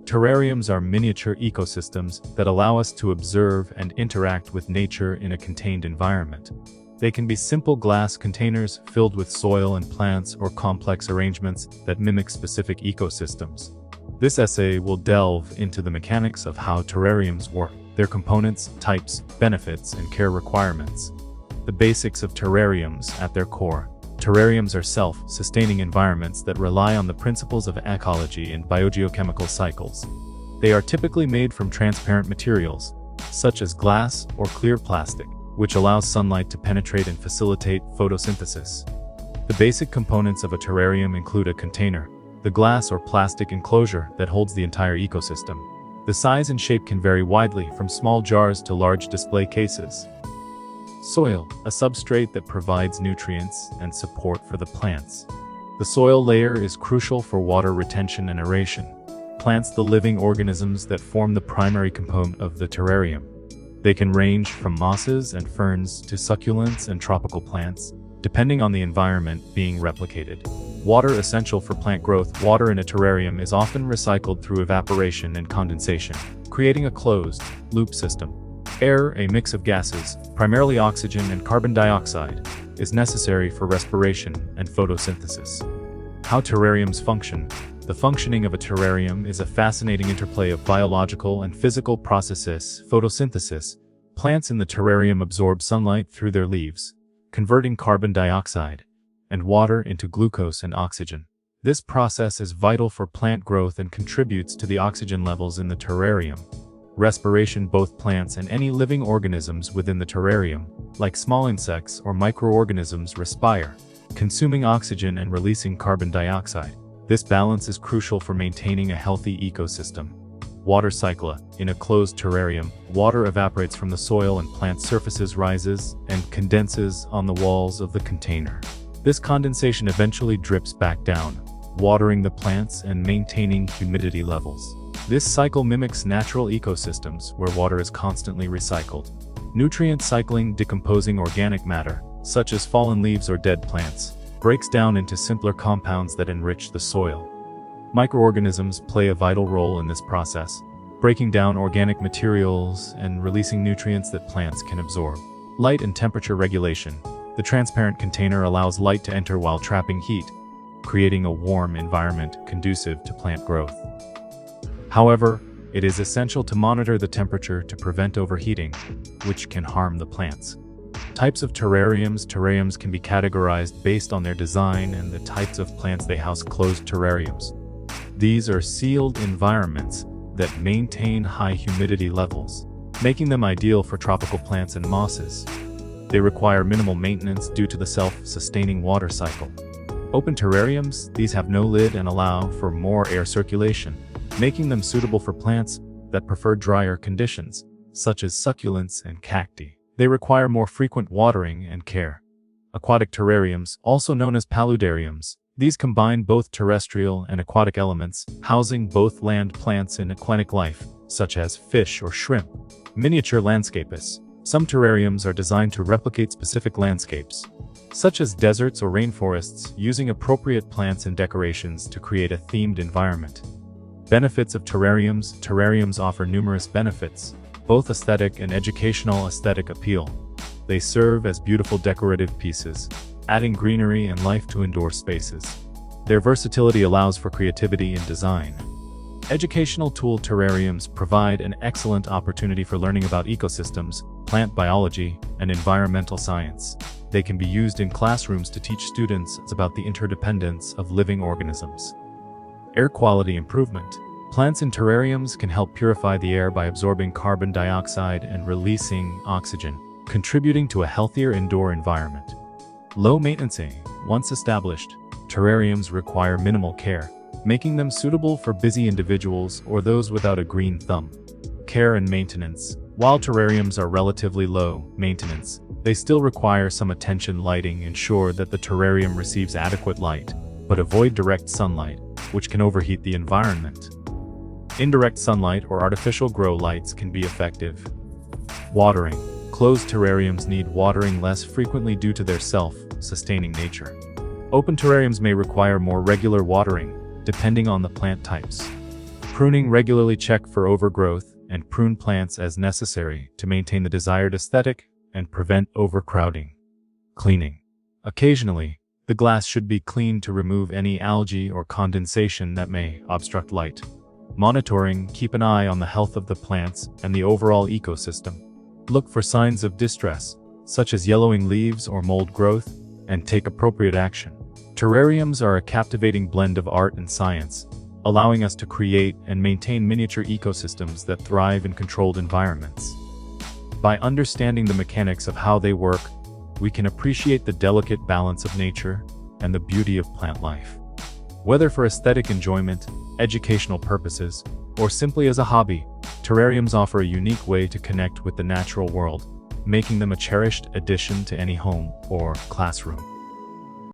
Terrariums are miniature ecosystems that allow us to observe and interact with nature in a contained environment. They can be simple glass containers filled with soil and plants, or complex arrangements that mimic specific ecosystems. This essay will delve into the mechanics of how terrariums work, their components, types, benefits, and care requirements. The basics of terrariums at their core. Terrariums are self-sustaining environments that rely on the principles of ecology and biogeochemical cycles. They are typically made from transparent materials, such as glass or clear plastic, which allows sunlight to penetrate and facilitate photosynthesis. The basic components of a terrarium include a container, the glass or plastic enclosure that holds the entire ecosystem. The size and shape can vary widely, from small jars to large display cases. Soil, a substrate that provides nutrients and support for the plants. The soil layer is crucial for water retention and aeration. Plants, the living organisms that form the primary component of the terrarium. They can range from mosses and ferns to succulents and tropical plants, depending on the environment being replicated. Water essential for plant growth. Water in a terrarium is often recycled through evaporation and condensation, creating a closed-loop system. Air, a mix of gases, primarily oxygen and carbon dioxide, is necessary for respiration and photosynthesis. How terrariums function. The functioning of a terrarium is a fascinating interplay of biological and physical processes. Photosynthesis. Plants in the terrarium absorb sunlight through their leaves, converting carbon dioxide and water into glucose and oxygen. This process is vital for plant growth and contributes to the oxygen levels in the terrarium. Respiration. Both plants and any living organisms within the terrarium, like small insects or microorganisms, respire, consuming oxygen and releasing carbon dioxide. This balance is crucial for maintaining a healthy ecosystem. Water cycle. In a closed terrarium, water evaporates from the soil and plant surfaces, rises and condenses on the walls of the container. This condensation eventually drips back down, watering the plants and maintaining humidity levels. This cycle mimics natural ecosystems where water is constantly recycled. Nutrient cycling. Decomposing organic matter, such as fallen leaves or dead plants, breaks down into simpler compounds that enrich the soil. Microorganisms play a vital role in this process, breaking down organic materials and releasing nutrients that plants can absorb. Light and temperature regulation. The transparent container allows light to enter while trapping heat, creating a warm environment conducive to plant growth. However, it is essential to monitor the temperature to prevent overheating, which can harm the plants. Types of terrariums. Terrariums can be categorized based on their design and the types of plants they house. Closed terrariums. These are sealed environments that maintain high humidity levels, making them ideal for tropical plants and mosses. They require minimal maintenance due to the self-sustaining water cycle. Open terrariums. These have no lid and allow for more air circulation, making them suitable for plants that prefer drier conditions, such as succulents and cacti. They require more frequent watering and care. Aquatic terrariums, also known as paludariums. These combine both terrestrial and aquatic elements, housing both land plants and aquatic life, such as fish or shrimp. Miniature landscapes. Some terrariums are designed to replicate specific landscapes, such as deserts or rainforests, using appropriate plants and decorations to create a themed environment. Benefits of terrariums. Terrariums offer numerous benefits, both aesthetic and educational. Aesthetic appeal. They serve as beautiful decorative pieces, adding greenery and life to indoor spaces. Their versatility allows for creativity in design. Educational tool. Terrariums provide an excellent opportunity for learning about ecosystems, plant biology, and environmental science. They can be used in classrooms to teach students about the interdependence of living organisms. Air quality improvement. Plants in terrariums can help purify the air by absorbing carbon dioxide and releasing oxygen, contributing to a healthier indoor environment. Low maintenance. Once established, terrariums require minimal care, making them suitable for busy individuals or those without a green thumb. Care and maintenance. While terrariums are relatively low maintenance, they still require some attention. Lighting. Ensure that the terrarium receives adequate light, but avoid direct sunlight, which can overheat the environment. Indirect sunlight or artificial grow lights can be effective. Watering. Closed terrariums need watering less frequently due to their self-sustaining nature. Open terrariums may require more regular watering, depending on the plant types. Pruning regularly, check for overgrowth and prune plants as necessary to maintain the desired aesthetic and prevent overcrowding. Cleaning. Occasionally, the glass should be cleaned to remove any algae or condensation that may obstruct light. Monitoring, keep an eye on the health of the plants and the overall ecosystem. Look for signs of distress, such as yellowing leaves or mold growth, and take appropriate action. Terrariums are a captivating blend of art and science, allowing us to create and maintain miniature ecosystems that thrive in controlled environments. By understanding the mechanics of how they work, we can appreciate the delicate balance of nature and the beauty of plant life. Whether for aesthetic enjoyment, educational purposes, or simply as a hobby, terrariums offer a unique way to connect with the natural world, making them a cherished addition to any home or classroom.